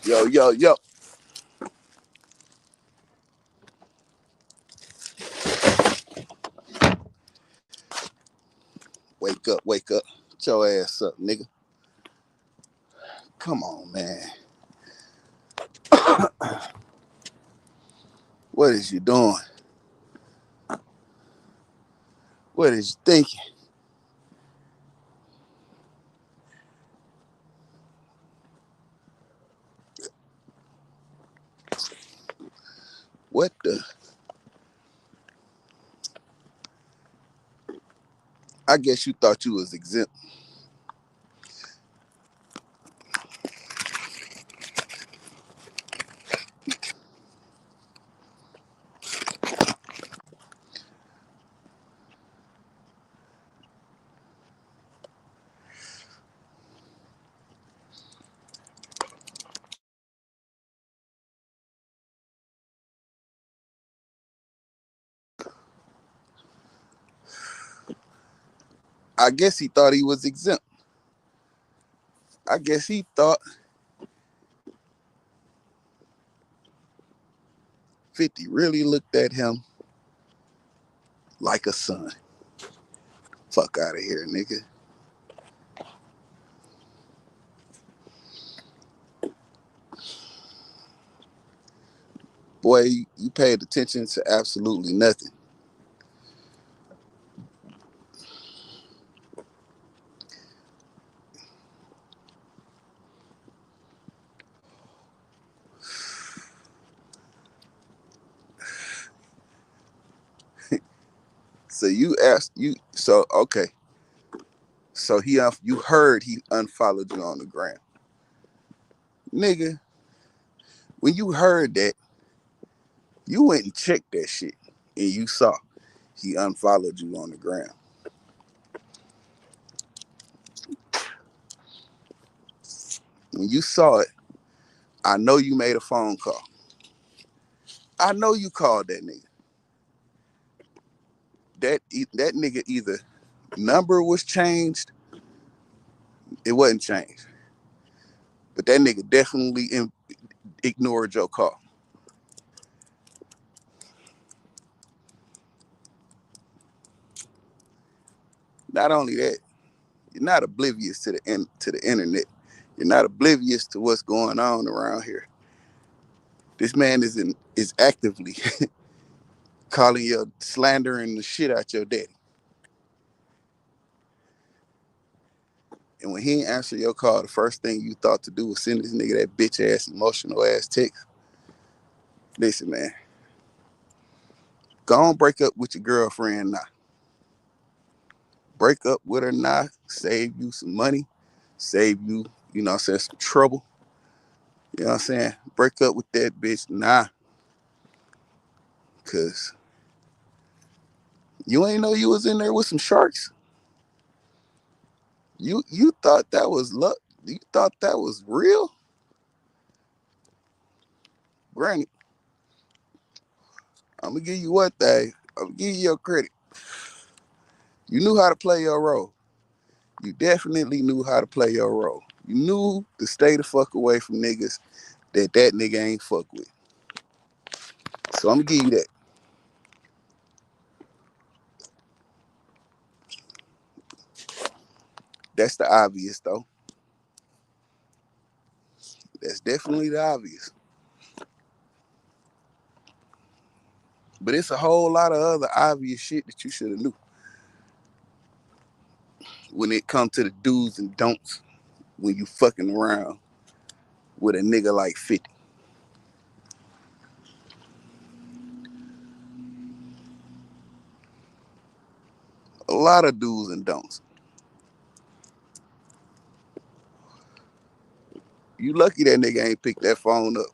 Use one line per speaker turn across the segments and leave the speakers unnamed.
Yo, yo, yo. Wake up, wake up. Get your ass up, nigga. Come on, man. What is you doing? What is you thinking? What the? I guess you thought you was exempt. I guess he thought he was exempt. I guess he thought 50 really looked at him like a son. Fuck out of here, nigga. Boy, you paid attention to absolutely nothing. So you asked you. So okay. So you heard he unfollowed you on the gram, nigga. When you heard that, you went and checked that shit, and you saw he unfollowed you on the gram. When you saw it, I know you made a phone call. I know you called that nigga. That nigga either number was changed, it wasn't changed, but that nigga definitely ignored your call. Not only that, you're not oblivious to the internet. You're not oblivious to what's going on around here. This man is actively calling you, slandering the shit out your daddy. And when he didn't answer your call, the first thing you thought to do was send this nigga that bitch ass, emotional ass text. Listen, man, go on, break up with your girlfriend now. Break up with her now, save you some money, save you, some trouble. You know what I'm saying? Break up with that bitch now. Cause you ain't know you was in there with some sharks. You thought that was luck. You thought that was real? Granted, I'm gonna give you one thing. I'm gonna give you your credit. You knew how to play your role. You definitely knew how to play your role. You knew to stay the fuck away from niggas that nigga ain't fuck with. So I'm gonna give you that. That's the obvious though. That's definitely the obvious. But it's a whole lot of other obvious shit that you should have knew when it come to the do's and don'ts when you fucking around with a nigga like 50. A lot of do's and don'ts. You lucky that nigga ain't picked that phone up.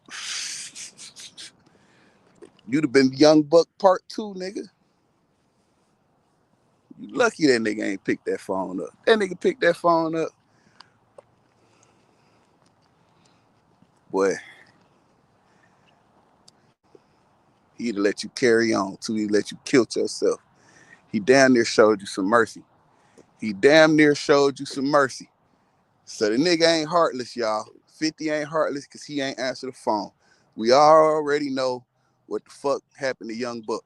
You'd have been Young Buck Part 2, nigga. You lucky that nigga ain't picked that phone up. That nigga picked that phone up. Boy, he'd let you carry on till he let you kill yourself. He damn near showed you some mercy. He damn near showed you some mercy. So the nigga ain't heartless, y'all. 50 ain't heartless because he ain't answer the phone. We already know what the fuck happened to Young Buck.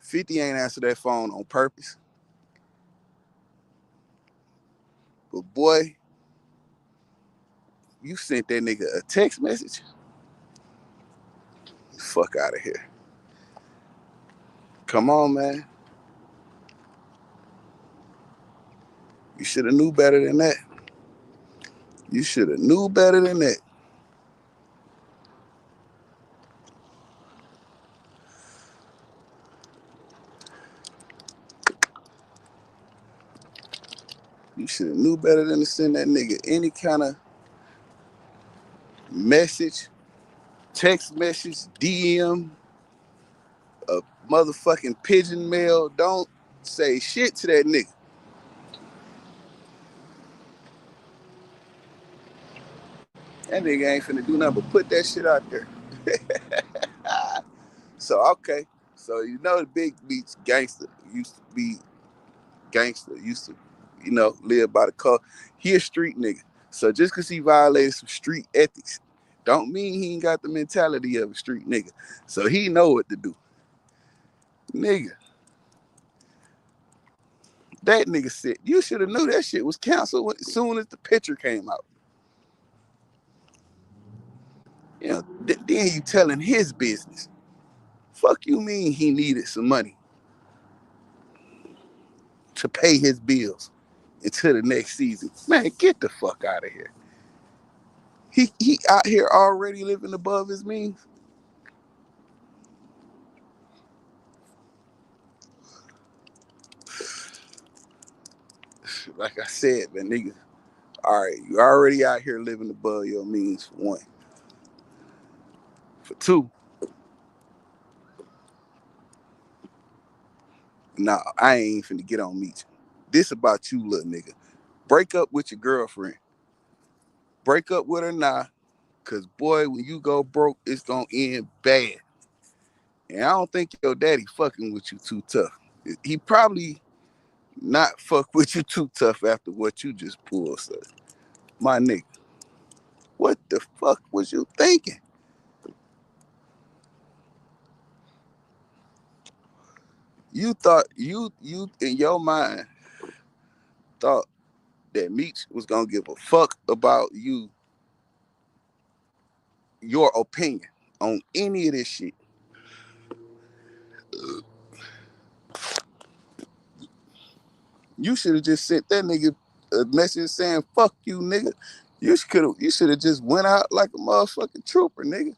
50 ain't answer that phone on purpose. But boy, you sent that nigga a text message. Fuck out of here. Come on, man. You should have knew better than that. You should have knew better than that. You should have knew better than to send that nigga any kind of message, text message, DM, a motherfucking pigeon mail. Don't say shit to that nigga. That nigga ain't finna do nothing but put that shit out there. So, okay. So, you know the Big Beach gangster used to be gangster, used to, live by the code. He a street nigga. So just because he violated some street ethics, don't mean he ain't got the mentality of a street nigga. So he know what to do. Nigga, that nigga said, you should have knew that shit was canceled as soon as the picture came out. Then you telling his business. Fuck you mean he needed some money to pay his bills until the next season. Man, get the fuck out of here. He out here already living above his means. Like I said, man, nigga, all right, you already out here living above your means, for one. For two, nah, I ain't finna get on Meech. This about you, little nigga. Break up with your girlfriend. Break up with her now, cause boy, when you go broke, it's gonna end bad. And I don't think your daddy fucking with you too tough. He probably not fuck with you too tough after what you just pulled, son. My nigga, what the fuck was you thinking? You thought you in your mind thought that Meech was gonna give a fuck about your opinion on any of this shit. You should have just sent that nigga a message saying "fuck you, nigga." You should have just went out like a motherfucking trooper, nigga.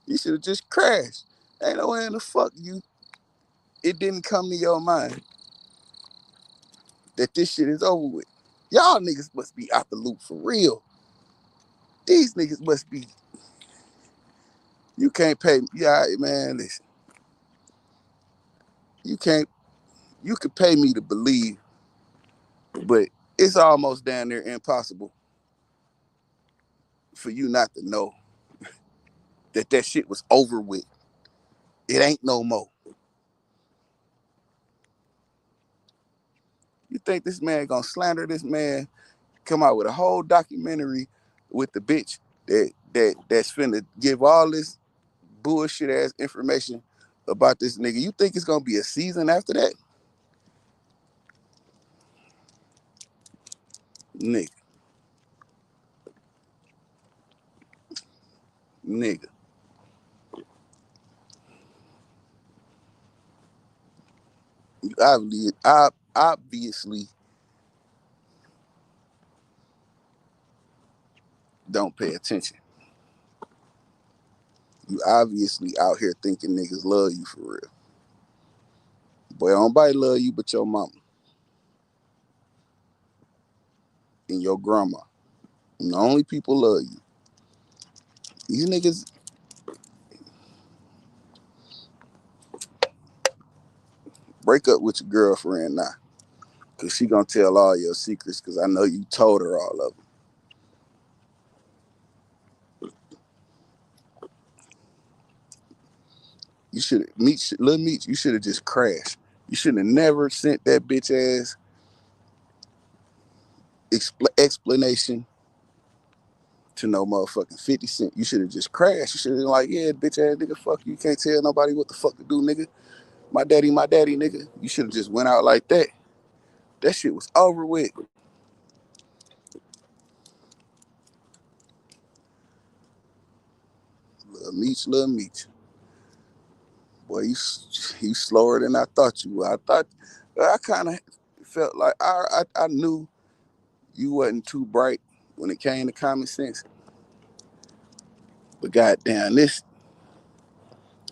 You should have just crashed. Ain't no way in the fuck it didn't come to your mind that this shit is over with. Y'all niggas must be out the loop for real. These niggas must be. You can't pay me. Yeah, man, listen. You can't. You could pay me to believe, but it's almost down there impossible for you not to know that shit was over with. It ain't no more. You think this man gonna slander this man? Come out with a whole documentary with the bitch that's finna give all this bullshit ass information about this nigga. You think it's gonna be a season after that? Nigga, nigga. You obviously don't pay attention. You obviously out here thinking niggas love you for real. Boy, nobody love you but your mama and your grandma. And the only people love you. You niggas break up with your girlfriend now. Cause she gonna tell all your secrets cause I know you told her all of them. You should have Lil Meech, you should have just crashed. You should have never sent that bitch ass explanation to no motherfucking 50 Cent. You should have just crashed. You should have been like, yeah, bitch ass nigga, fuck you. You can't tell nobody what the fuck to do, nigga. My daddy, nigga. You should have just went out like that. That shit was over with. Little Meech. Boy, you slower than I thought you were. I kind of felt like I knew you wasn't too bright when it came to common sense. But goddamn,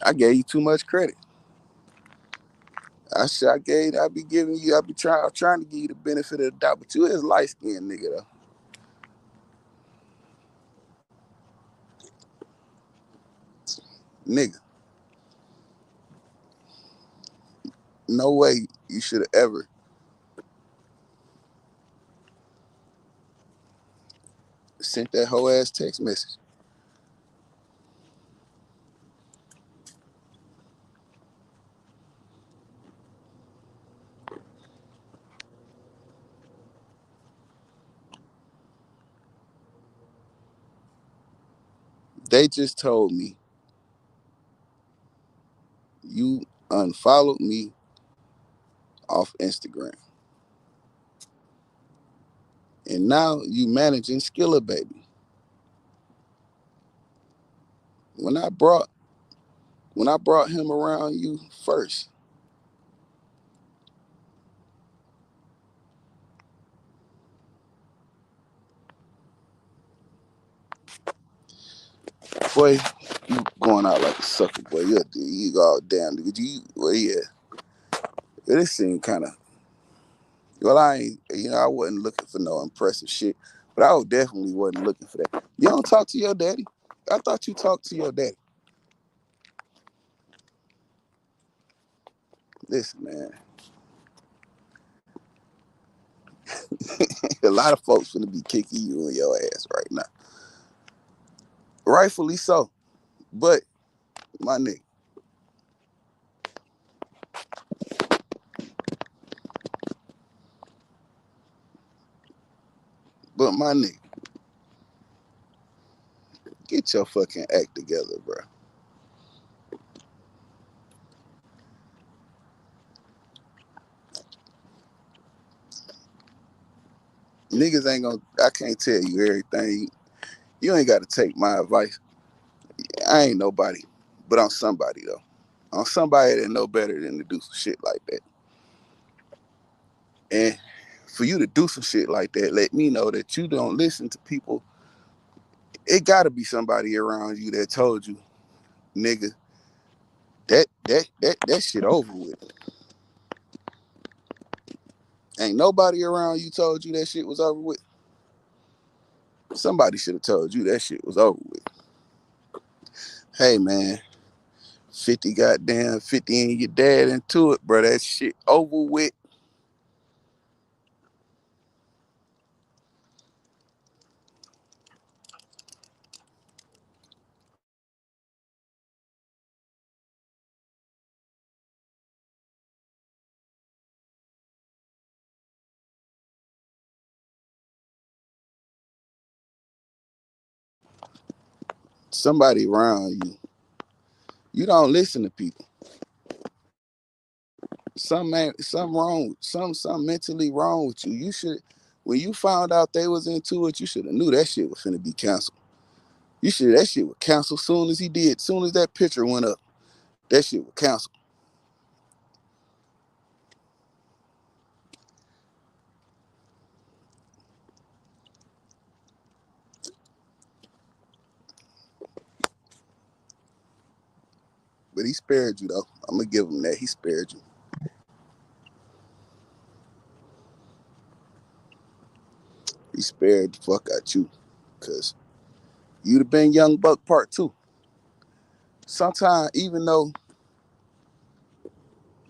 I gave you too much credit. I be trying to give you the benefit of the doubt, but you is light skinned nigga though. Nigga, no way you should have ever sent that whole ass text message. They just told me you unfollowed me off Instagram. And now you managing Skilla Baby. When I brought him around you first, boy, you going out like a sucker, boy. You all damn nigga. Well, yeah. This seemed kind of, well, I wasn't looking for no impressive shit, but I definitely wasn't looking for that. You don't talk to your daddy? I thought you talked to your daddy. Listen, man. A lot of folks gonna be kicking you in your ass right now. Rightfully so. But, my nigga, my nigga, get your fucking act together, bro. Niggas ain't gonna, I can't tell you everything. You ain't gotta take my advice. I ain't nobody, but I'm somebody though. I'm somebody that know better than to do some shit like that. And for you to do some shit like that, let me know that you don't listen to people. It gotta be somebody around you that told you, nigga, that shit over with. Ain't nobody around you told you that shit was over with. Somebody should have told you that shit was over with. Hey man, 50 and your dad into it, bro. That shit over with. Somebody around you. You don't listen to people. Something wrong, something mentally wrong with you. You should, when you found out they was into it, you should have knew that shit was finna be canceled. That shit was canceled soon as he did. Soon as that picture went up, that shit was canceled. But he spared you though. I'm gonna give him that. He spared you. He spared the fuck out you. Cause you'd have been Young Buck part two. Sometimes, even though,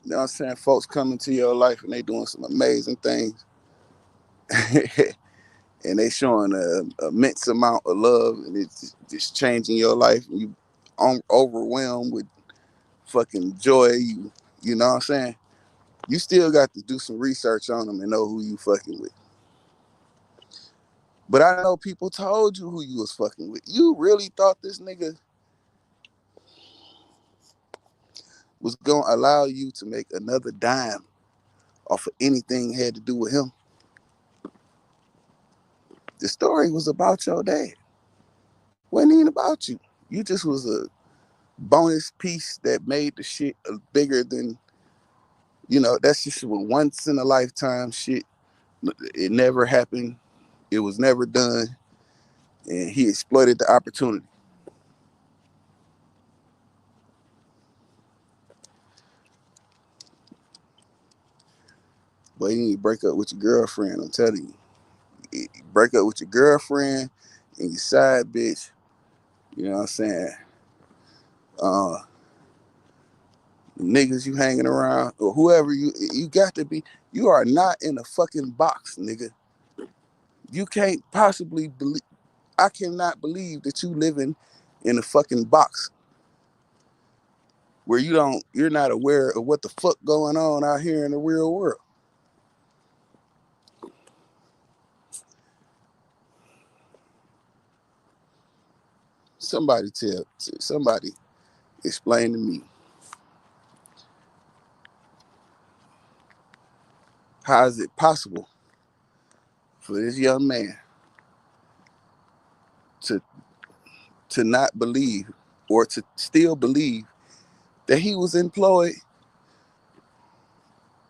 you know what I'm saying, folks come into your life and they doing some amazing things. And they showing a immense amount of love and it's just changing your life and you overwhelmed with fucking joy. You know what I'm saying? You still got to do some research on them and know who you fucking with. But I know people told you who you was fucking with. You really thought this nigga was gonna allow you to make another dime off of anything had to do with him? The story was about your dad. Wasn't even about you. You just was a bonus piece that made the shit bigger than, that's just a once in a lifetime shit. It never happened. It was never done. And he exploited the opportunity. But you need to break up with your girlfriend, I'm telling you. Break up with your girlfriend and your side bitch, you know what I'm saying? Uh, niggas you hanging around, or whoever you got to be, you are not in a fucking box, nigga. You can't possibly believe, I cannot believe that you living in a fucking box where you're not aware of what the fuck going on out here in the real world. Somebody explain to me, how is it possible for this young man to not believe, or to still believe, that he was employed,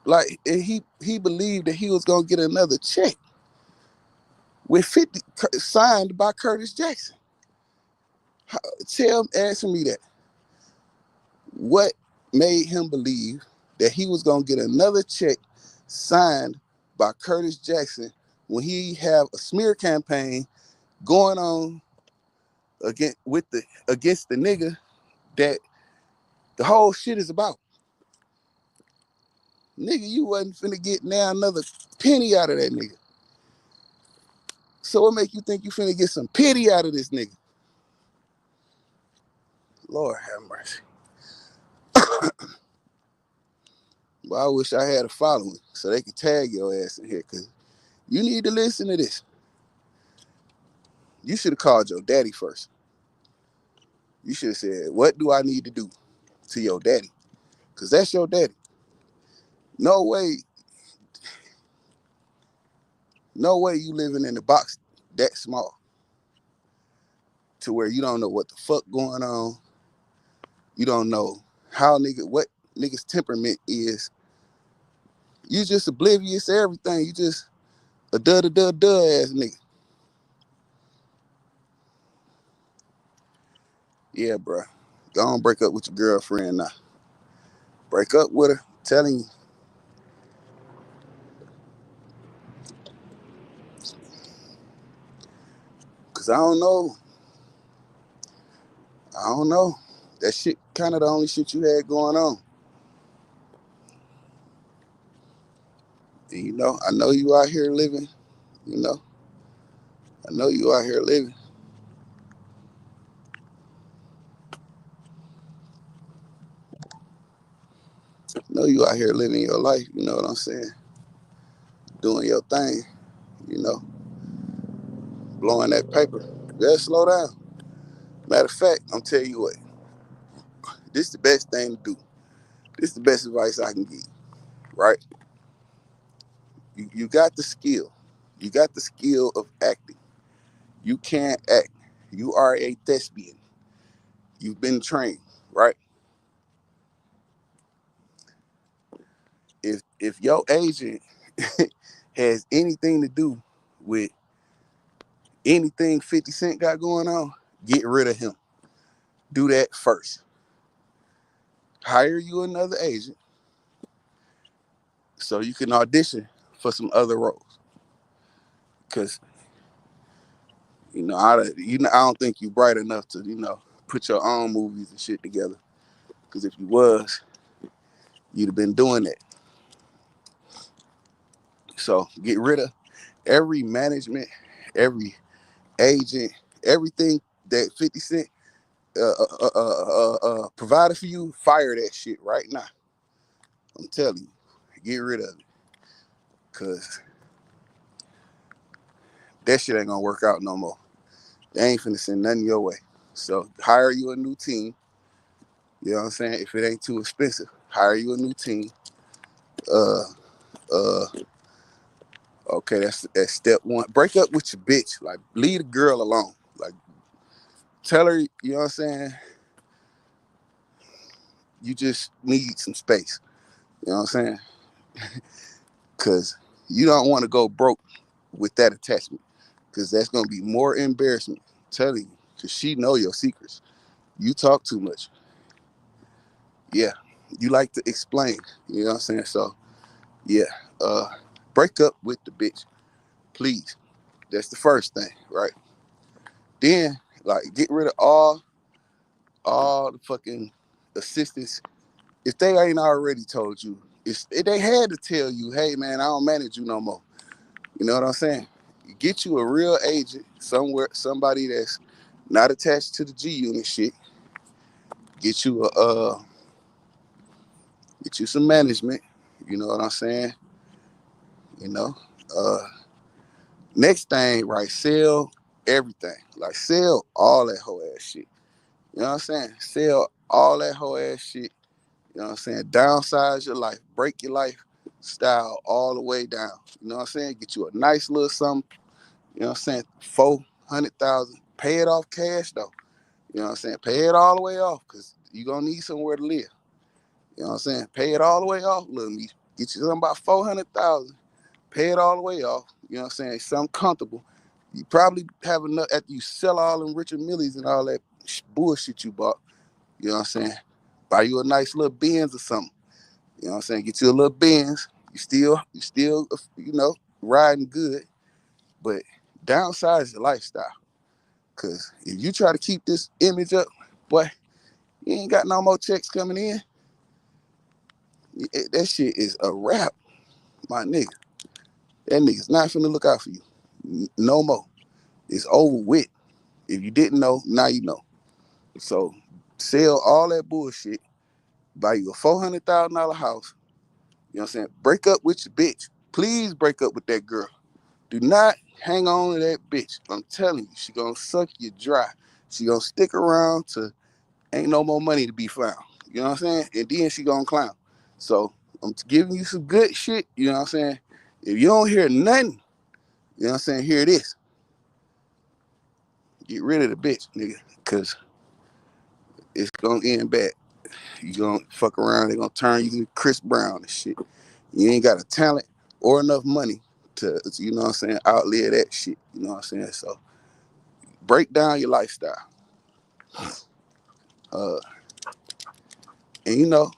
like he believed that he was gonna get another check with 50 signed by Curtis Jackson? Answer me that. What made him believe that he was gonna get another check signed by Curtis Jackson when he have a smear campaign going on against the nigga that the whole shit is about? Nigga, you wasn't finna get now another penny out of that nigga. So what make you think you finna get some pity out of this nigga? Lord have mercy. Well, I wish I had a following so they could tag your ass in here, because you need to listen to this. You should have called your daddy first. You should have said, what do I need to do, to your daddy? Because that's your daddy. No way, no way you living in a box that small to where you don't know what the fuck going on. You don't know what niggas temperament is. You just oblivious to everything. You just a duh ass nigga. Yeah, bro. Go on, break up with your girlfriend now. Break up with her. Telling you. Cause I don't know. I don't know. That shit kind of the only shit you had going on. And I know you out here living, you know. I know you out here living. I know you out here living your life, you know what I'm saying? Doing your thing, you know, blowing that paper. You better slow down. Matter of fact, I'm telling you what, this is the best thing to do. This is the best advice I can give, right? You got the skill. You got the skill of acting. You can't act. You are a thespian. You've been trained, right? If your agent has anything to do with anything 50 Cent got going on, get rid of him. Do that first. Hire you another agent so you can audition for some other roles. Cause I don't think you bright enough to put your own movies and shit together. Cause if you was, you'd have been doing that. So get rid of every management, every agent, everything that 50 Cent provided for you. Fire that shit right now. I'm telling you, get rid of it. Cause that shit ain't gonna work out no more. They ain't finna send nothing your way. So hire you a new team. You know what I'm saying? If it ain't too expensive, hire you a new team. Uh, uh, okay, that's step one. Break up with your bitch. Like, leave the girl alone. Like, tell her, you know what I'm saying? You just need some space. You know what I'm saying? Because you don't want to go broke with that attachment. Because that's going to be more embarrassment. I'm telling you. Because she know your secrets. You talk too much. Yeah. You like to explain. You know what I'm saying? So, yeah. Uh, break up with the bitch. Please. That's the first thing, right? Then, like, get rid of all the fucking assistants. If they ain't already told you, they had to tell you, hey man, I don't manage you no more. You know what I'm saying? Get you a real agent somewhere, somebody that's not attached to the G Unit shit. Get you get you some management. You know what I'm saying? You know. Uh, Next thing, right? Sell everything. Like sell all that whole ass shit. You know what I'm saying? Sell all that whole ass shit. You know what I'm saying? Downsize your life. Break your lifestyle all the way down. You know what I'm saying? Get you a nice little something. You know what I'm saying? 400,000. Pay it off cash though. You know what I'm saying? Pay it all the way off because you're going to need somewhere to live. You know what I'm saying? Pay it all the way off, little me. Get you something about 400,000. Pay it all the way off. You know what I'm saying? Something comfortable. You probably have enough after you sell all them Richard Millies and all that bullshit you bought. You know what I'm saying? Buy you a nice little Benz or something. You know what I'm saying? Get you a little Benz. You still, you know, riding good, but downsize your lifestyle. Cause if you try to keep this image up, boy, you ain't got no more checks coming in. That shit is a wrap, my nigga. That nigga's not finna look out for you. No more. It's over with. If you didn't know, now you know. So sell all that bullshit, buy you a $400,000 house. You know what I'm saying? Break up with your bitch. Please break up with that girl. Do not hang on to that bitch. I'm telling you, she gonna suck you dry. She gonna stick around to ain't no more money to be found. You know what I'm saying? And then she gonna clown. So I'm giving you some good shit. You know what I'm saying? If you don't hear nothing, you know what I'm saying? Hear this. Get rid of the bitch, nigga. Cause it's gonna end bad. You gonna fuck around, they gonna turn you into Chris Brown and shit. You ain't got a talent or enough money to, you know what I'm saying, outlive that shit. You know what I'm saying? So break down your lifestyle. Uh, and you know,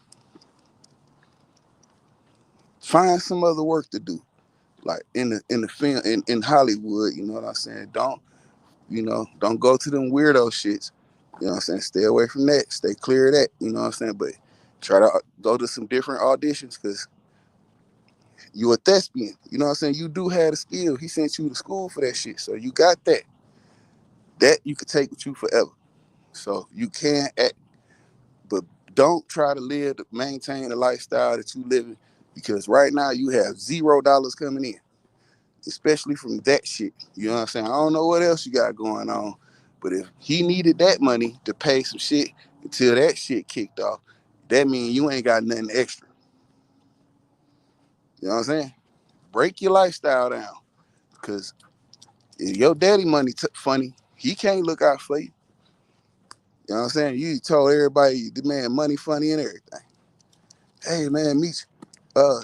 find some other work to do. Like in the film in Hollywood, you know what I'm saying? Don't go to them weirdo shits. You know what I'm saying? Stay away from that. Stay clear of that. You know what I'm saying? But try to go to some different auditions because you a thespian. You know what I'm saying? You do have the skill. He sent you to school for that shit. So you got that. That you could take with you forever. So you can act, but don't try to maintain the lifestyle that you living because right now you have $0 coming in, especially from that shit. You know what I'm saying? I don't know what else you got going on, but if he needed that money to pay some shit until that shit kicked off, that means you ain't got nothing extra. You know what I'm saying? Break your lifestyle down because if your daddy money funny, he can't look out for you. You know what I'm saying? You told everybody the man money funny and everything. Hey man, meet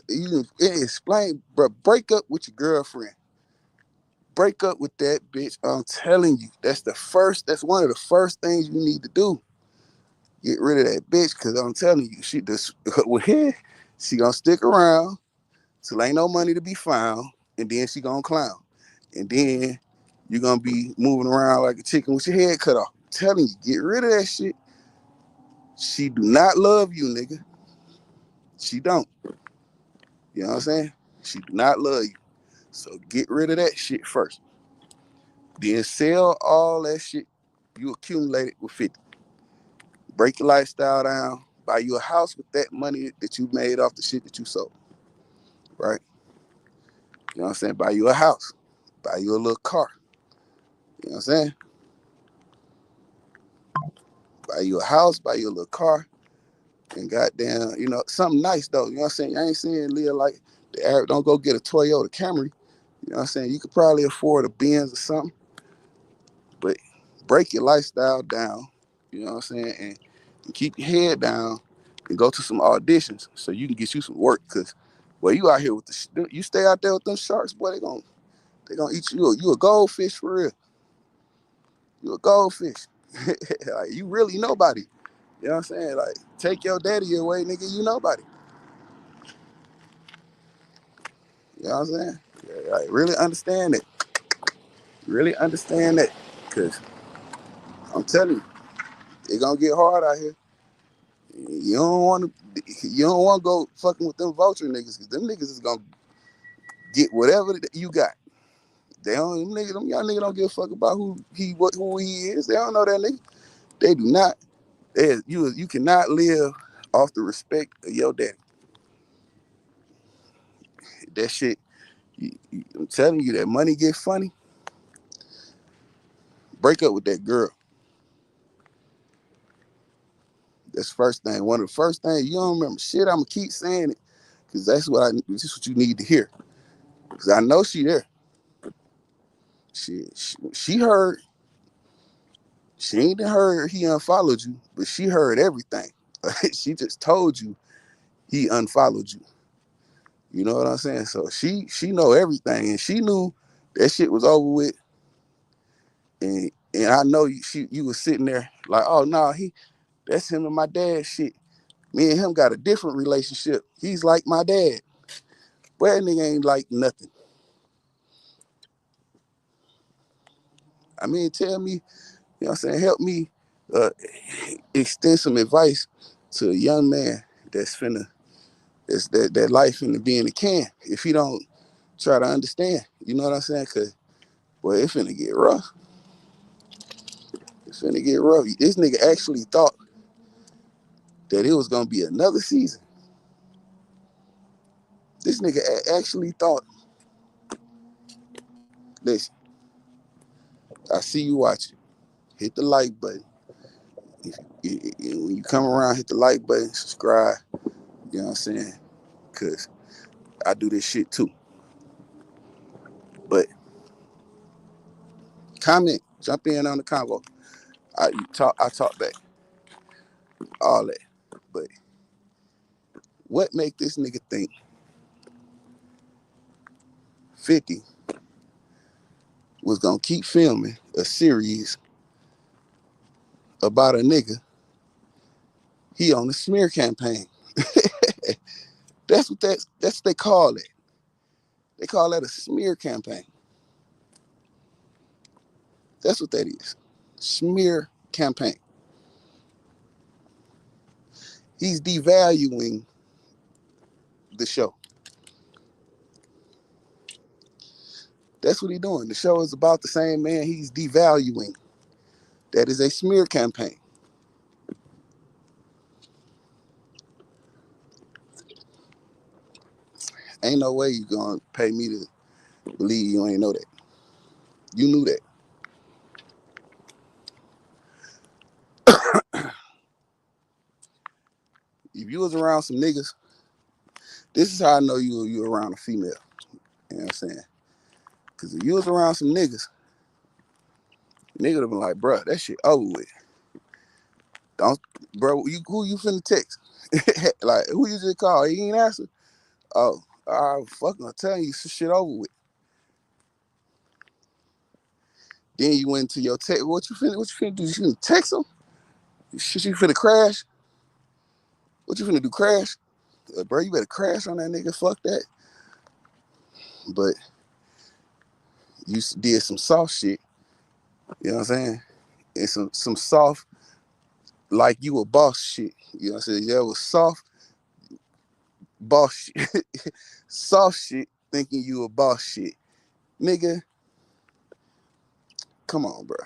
you explain, bro. Break up with your girlfriend. Break up with that bitch. I'm telling you, that's one of the first things you need to do. Get rid of that bitch, cause I'm telling you, she just she gonna stick around till ain't no money to be found, and then she gonna clown. And then you're gonna be moving around like a chicken with your head cut off. I'm telling you, get rid of that shit. She do not love you, nigga. She don't. You know what I'm saying? She do not love you. So get rid of that shit first. Then sell all that shit you accumulated with 50. Break your lifestyle down. Buy you a house with that money that you made off the shit that you sold. Right? You know what I'm saying? Buy you a house. buy you a little car. You know what I'm saying? Buy you a house, buy you a little car, and goddamn, something nice though. You know what I'm saying? I ain't saying live like the Arab. Don't go get a Toyota Camry. You know what I'm saying? You could probably afford a Benz or something, but break your lifestyle down. You know what I'm saying? And keep your head down and go to some auditions so you can get you some work. Cause, well, you out here with you stay out there with them sharks, boy, they gonna eat you. You a goldfish for real. You a goldfish. Like, you really nobody. You know what I'm saying? Like, take your daddy away, nigga, you nobody. You know what I'm saying? Yeah, like, really understand it. Really understand that. Cause I'm telling you, it gonna get hard out here. You don't want to go fucking with them vulture niggas, cause them niggas is gonna get whatever you got. Them young niggas don't give a fuck about who he is. They don't know that nigga. They do not. You cannot live off the respect of your daddy. That shit, I'm telling you, that money get funny. Break up with that girl. That's the first thing. One of the first things, you don't remember shit. I'm gonna keep saying it because this is what you need to hear. Because I know she there. She heard. She ain't heard he unfollowed you, but she heard everything. She just told you he unfollowed you. You know what I'm saying? So she know everything, and she knew that shit was over with. And I know you was sitting there like, oh no, that's him and my dad shit. Me and him got a different relationship. He's like my dad. But that nigga ain't like nothing. I mean, tell me, you know what I'm saying? Help me uh, extend some advice to a young man that's that life finna be in the can. If he don't try to understand, you know what I'm saying? Cause boy, it finna get rough. It's finna get rough. This nigga actually thought that it was gonna be another season. This nigga actually thought, listen, I see you watching. Hit the like button. When you come around, hit the like button, subscribe. You know what I'm saying? Cause I do this shit too. But comment, jump in on the convo. I talk back, all that. But what make this nigga think 50 was gonna keep filming a series about a nigga he on a smear campaign? That's what they call it. They call that a smear campaign. That's what that is. Smear campaign. He's devaluing the show. That's what he's doing. The show is about the same man he's devaluing. That is a smear campaign. Ain't no way you gonna pay me to believe you ain't know that. You knew that. If you was around some niggas, this is how I know you around a female. You know what I'm saying? Because if you was around some niggas, nigga would have been like, bruh, that shit over with. Don't, bro, who you finna text? Like, who you just call? He ain't answer. Oh, fucking, I'm telling you, some shit over with. Then you went to your text. What you finna do? You finna text him? Shit, you finna crash? What you finna do? Crash? Bro, you better crash on that nigga. Fuck that. But you did some soft shit. You know what I'm saying? And some soft, like you a boss shit. You know what I'm saying? Yeah, it was soft boss shit. Soft shit thinking you a boss shit. Nigga, come on, bro.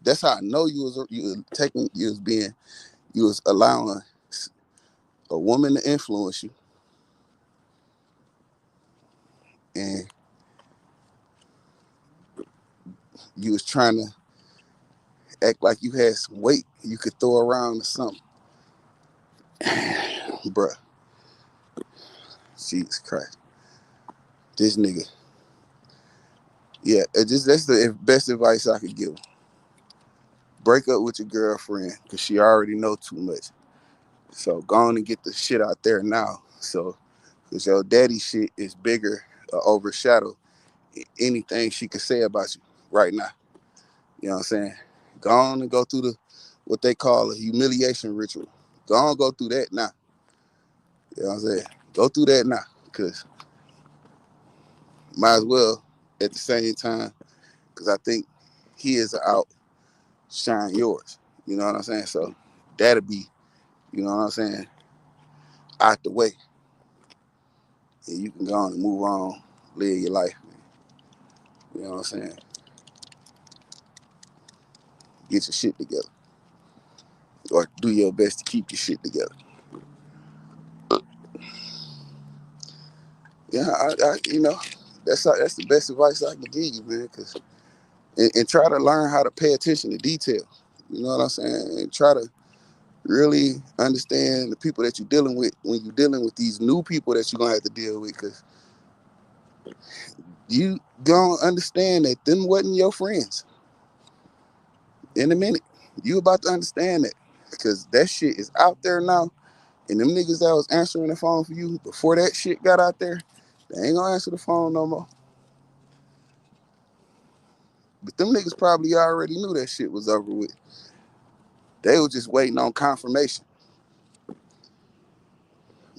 That's how I know you was allowing a woman to influence you. And You was trying to act like you had some weight you could throw around or something. Bruh, Jesus Christ. This nigga. Yeah, that's the best advice I could give. Break up with your girlfriend because she already know too much. So go on and get the shit out there now. So, because your daddy shit is bigger or overshadow anything she could say about you right now. You know what I'm saying? Go on and go through what they call a humiliation ritual. Go on and go through that now. You know what I'm saying? Go through that now. Because might as well at the same time, because I think he is outshine yours. You know what I'm saying? So that'll be, you know what I'm saying, out the way. And you can go on and move on, live your life. You know what I'm saying? Get your shit together. Or do your best to keep your shit together. Yeah, you know, that's the best advice I can give you, man. Cause and try to learn how to pay attention to detail. You know what I'm saying? And try to really understand the people that you're dealing with when you're dealing with these new people that you're gonna have to deal with. Cause you gonna understand that them wasn't your friends in a minute. You about to understand that. Cause that shit is out there now. And them niggas that was answering the phone for you before that shit got out there, they ain't gonna answer the phone no more. But them niggas probably already knew that shit was over with. They was just waiting on confirmation.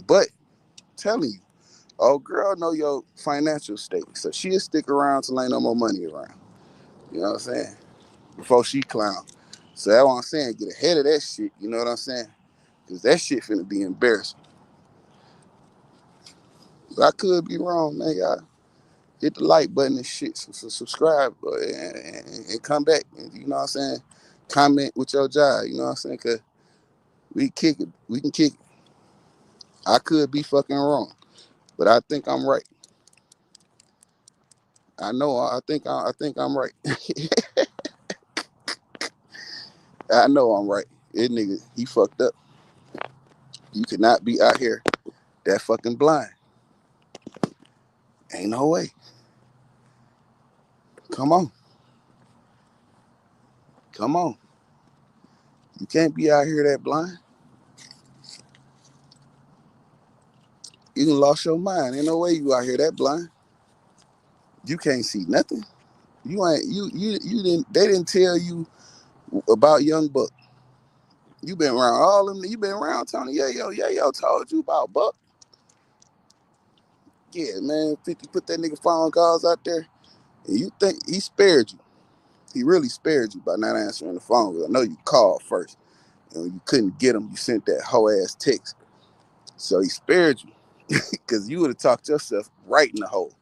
But telling you, oh girl know your financial state. So she'll stick around till ain't no more money around. You know what I'm saying? Before she clown. So that's what I'm saying. Get ahead of that shit. You know what I'm saying? Because that shit finna be embarrassing. But I could be wrong, man. Y'all hit the like button and shit. So subscribe and come back. And, you know what I'm saying? Comment with your job. You know what I'm saying? Because we kick it. We can kick it. I could be fucking wrong. But I think I'm right. I know. I think I'm right. I know I'm right. It nigga, he fucked up. You could not be out here that fucking blind. Ain't no way. Come on. Come on. You can't be out here that blind. You done lost your mind. Ain't no way you out here that blind. You can't see nothing. You ain't you didn't they didn't tell you about Young Buck. You been around all them. You been around Tony Yayo told you about Buck. Yeah, man. 50 put that nigga phone calls out there, and you think he spared you. He really spared you by not answering the phone. I know you called first. And when you couldn't get him, you sent that hoe ass text. So he spared you. Because you would have talked yourself right in the hole.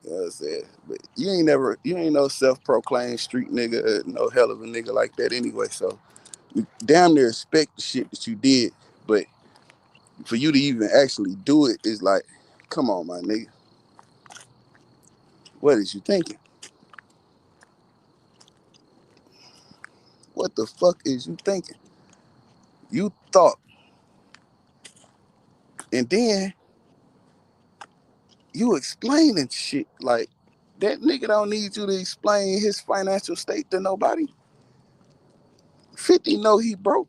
You know what I'm saying? But you ain't no self-proclaimed street nigga, no hell of a nigga like that anyway. So we damn near respect the shit that you did. But for you to even actually do it is like, come on, my nigga. What is you thinking? What the fuck is you thinking? You thought. And then you explaining shit like that nigga don't need you to explain his financial state to nobody. 50 know he broke.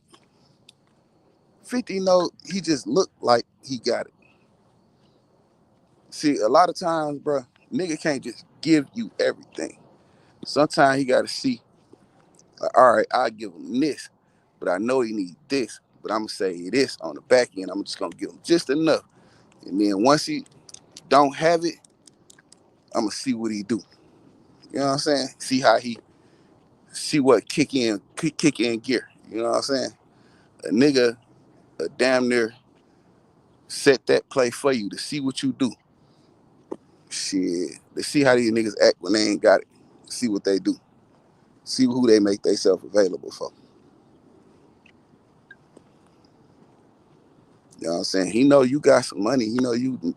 50 know he just looked like he got it. See, a lot of times, bro, nigga can't just give you everything. Sometimes he gotta see, like, all right, I'll give him this, but I know he need this, but I'm gonna say this on the back end. I'm just gonna give him just enough. And then once he don't have it, I'm gonna see what he do. You know what I'm saying? See what kick in gear. You know what I'm saying? A nigga damn near set that play for you to see what you do. Shit. To see how these niggas act when they ain't got it. See what they do. See who they make themselves available for. You know what I'm saying? He know you got some money. He know you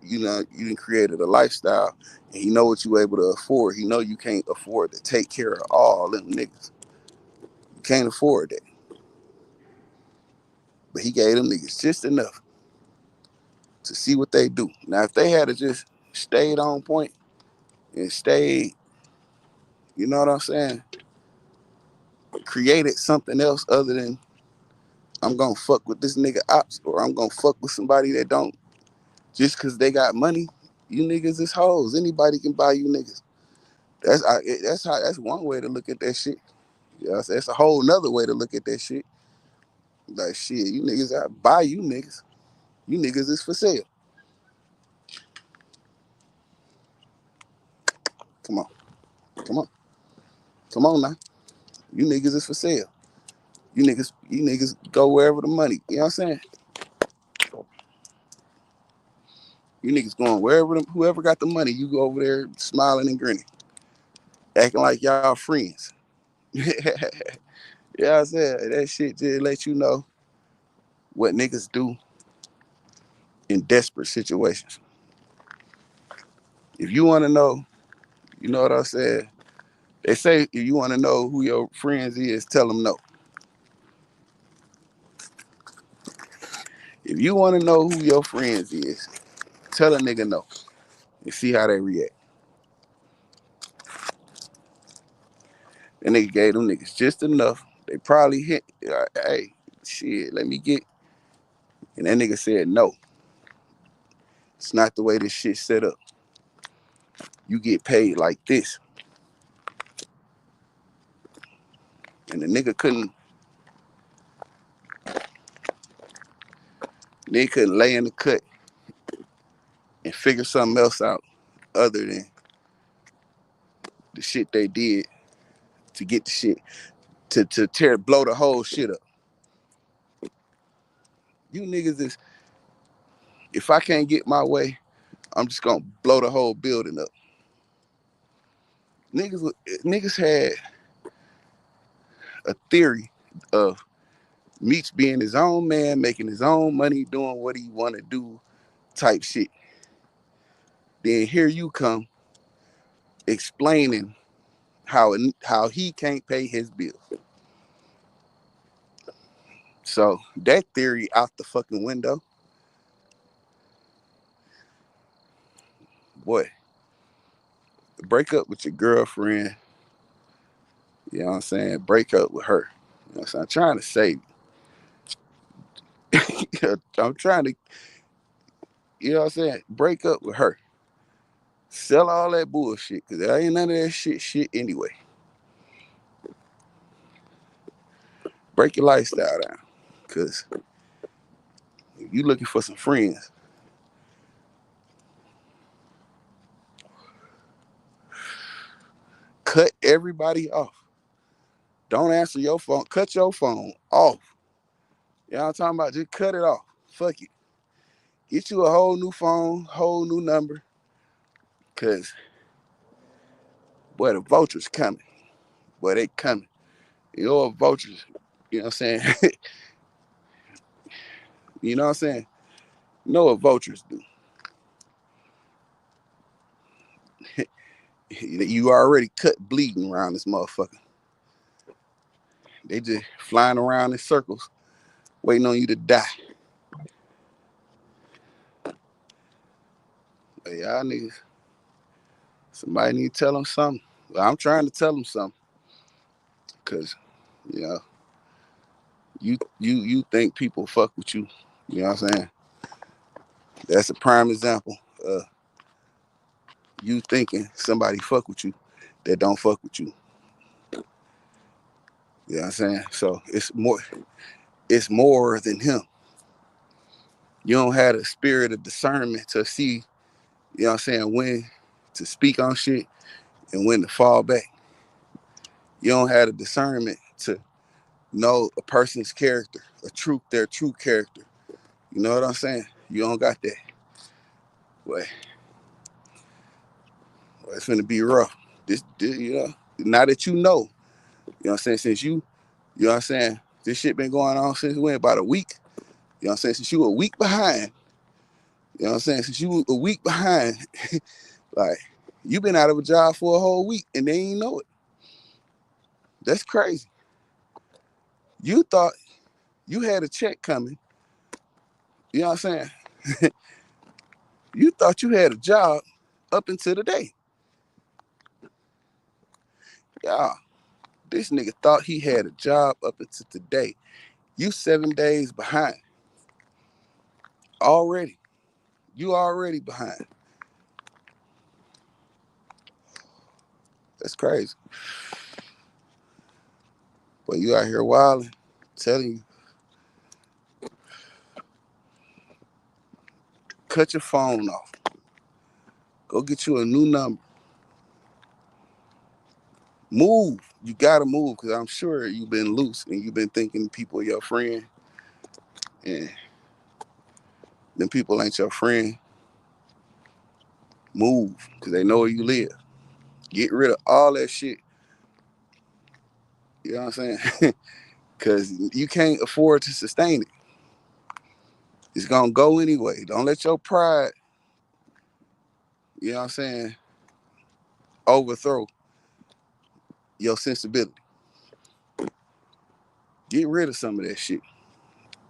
You know, you done created a lifestyle, and he know what you able to afford. He know you can't afford to take care of all them niggas. You can't afford that. But he gave them niggas just enough to see what they do. Now, if they had to just stayed on point and stayed, you know what I'm saying, created something else other than I'm gonna fuck with this nigga ops or I'm gonna fuck with somebody that don't just cause they got money. You niggas is hoes. Anybody can buy you niggas. That's one way to look at that shit. Yeah, that's a whole nother way to look at that shit. Like shit, you niggas I buy you niggas. You niggas is for sale. Come on, come on, come on now. You niggas is for sale. You niggas go wherever the money. You know what I'm saying? You niggas going wherever whoever got the money, you go over there smiling and grinning, acting like y'all friends. Yeah, I said that shit just let you know what niggas do in desperate situations. If you want to know, you know what I said. They say if you want to know who your friends is, tell them no. If you want to know who your friends is, tell a nigga no and see how they react. And nigga gave them niggas just enough. They probably hit, hey, shit, let me get. And that nigga said no. It's not the way this shit's set up. You get paid like this. And the nigga couldn't lay in the cut and figure something else out other than the shit they did to get the shit to blow the whole shit up. You niggas is if I can't get my way, I'm just gonna blow the whole building up. Niggas had a theory of Meech being his own man, making his own money, doing what he wanna do type shit. Then here you come explaining how he can't pay his bills. So that theory out the fucking window. Boy, break up with your girlfriend. You know what I'm saying? Break up with her. You know what I'm saying? I'm trying to save you. I'm trying to, you know what I'm saying? Break up with her. Sell all that bullshit, because there ain't none of that shit anyway. Break your lifestyle down. Because if you looking for some friends, cut everybody off. Don't answer your phone. Cut your phone off. You know what I'm talking about? Just cut it off. Fuck it. Get you a whole new phone, whole new number. Because, boy, the vultures coming. Boy, they coming. You know what vultures, you know what I'm saying? You know what I'm saying? You know what vultures do. You already cut bleeding around this motherfucker. They just flying around in circles, waiting on you to die. But y'all niggas, somebody need to tell them something. Well, I'm trying to tell them something. Cause, you know, you think people fuck with you. You know what I'm saying? That's a prime example of you thinking somebody fuck with you that don't fuck with you. You know what I'm saying? So it's more than him. You don't have the spirit of discernment to see, you know what I'm saying, when to speak on shit and when to fall back. You don't have the discernment to know a person's character, their true character. You know what I'm saying? You don't got that. Well, it's gonna be rough. This, you know, now that you know what I'm saying, since you know what I'm saying, this shit been going on since when? About a week. You know what I'm saying? Since you a week behind, You know what I'm saying? Since you a week behind, like you been out of a job for a whole week and they ain't know it. That's crazy. You thought you had a check coming. You know what I'm saying? You thought you had a job up until the day. Yeah, this nigga thought he had a job up until today. You 7 days behind already. You already behind. That's crazy. But you out here wilding, telling you, cut your phone off. Go get you a new number. Move. You gotta move because I'm sure you've been loose and you've been thinking people are your friend. And them people ain't your friend. Move because they know where you live. Get rid of all that shit. You know what I'm saying? Because you can't afford to sustain it. It's gonna go anyway. Don't let your pride, you know what I'm saying, overthrow your sensibility. Get rid of some of that shit.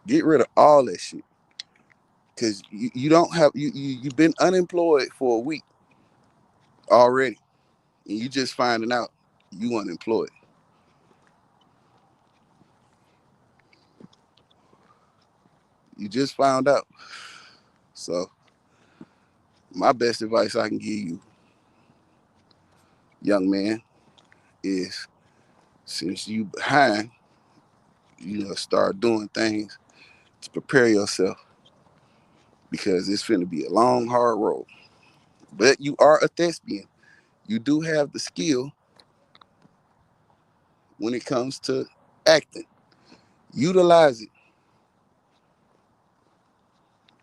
Get rid of all that shit. Cause you don't have you've been unemployed for a week already. And you just finding out you unemployed. You just found out. So my best advice I can give you, young man, is since you behind, start doing things to prepare yourself because it's finna be a long, hard road. But you are a thespian. You do have the skill when it comes to acting. Utilize it,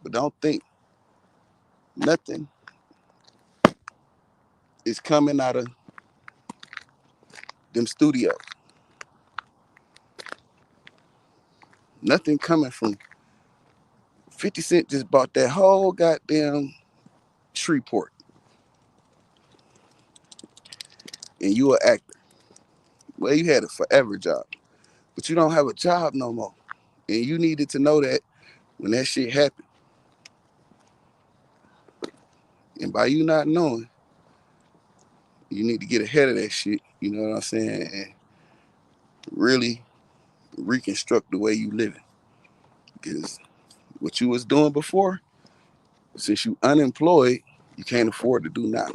but don't think nothing is coming out of them studios. Nothing coming from 50 Cent just bought that whole goddamn Shreveport and you an actor. Well, you had a forever job, but you don't have a job no more. And you needed to know that when that shit happened. And by you not knowing, you need to get ahead of that shit, you know what I'm saying? And really reconstruct the way you living. Because what you was doing before, since you unemployed, you can't afford to do now.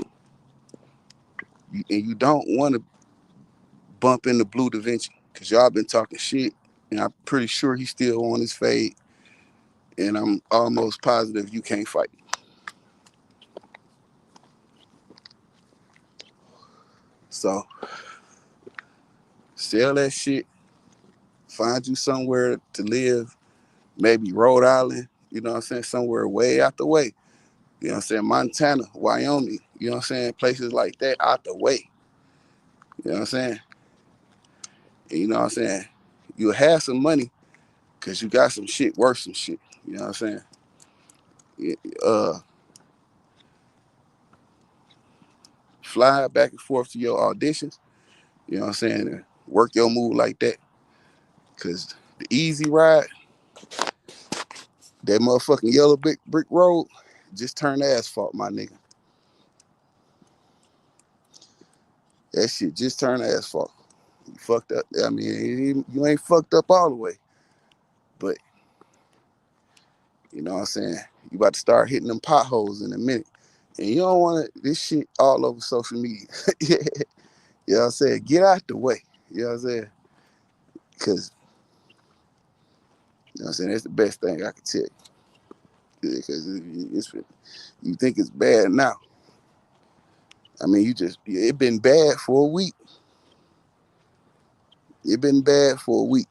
And you don't want to bump into Blue Da Vinci because y'all been talking shit, and I'm pretty sure he's still on his fade. And I'm almost positive you can't fight. So sell that shit, find you somewhere to live, maybe Rhode Island, you know what I'm saying, somewhere way out the way. You know what I'm saying, Montana, Wyoming, you know what I'm saying, places like that out the way. You know what I'm saying? And you know what I'm saying? You'll have some money because you got some shit worth some shit. You know what I'm saying? Uh, Fly back and forth to your auditions. You know what I'm saying? And work your move like that. Cause the easy ride, that motherfucking yellow brick road, just turned asphalt, my nigga. That shit just turned asphalt. You fucked up. I mean, you ain't fucked up all the way, but you know what I'm saying? You about to start hitting them potholes in a minute. And you don't want this shit all over social media. Yeah. You know what I'm saying? Get out the way. You know what I'm saying? Because, you know what I'm saying? That's the best thing I can tell you. Because you think it's bad now. I mean, it been bad for a week. It been bad for a week.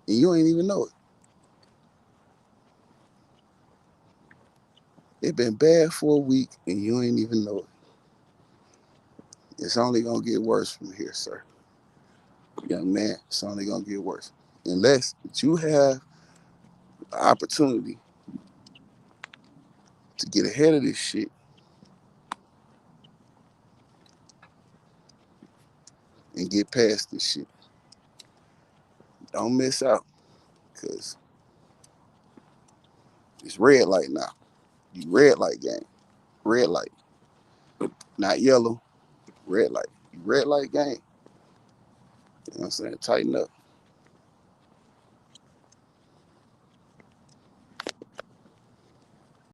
And you ain't even know it. It been bad for a week and you ain't even know it. It's only gonna get worse from here, sir. Young man, it's only gonna get worse. Unless you have an opportunity to get ahead of this shit and get past this shit. Don't miss out, because it's red light now. You red light gang. Red light. Not yellow. Red light. You red light gang. You know what I'm saying? Tighten up.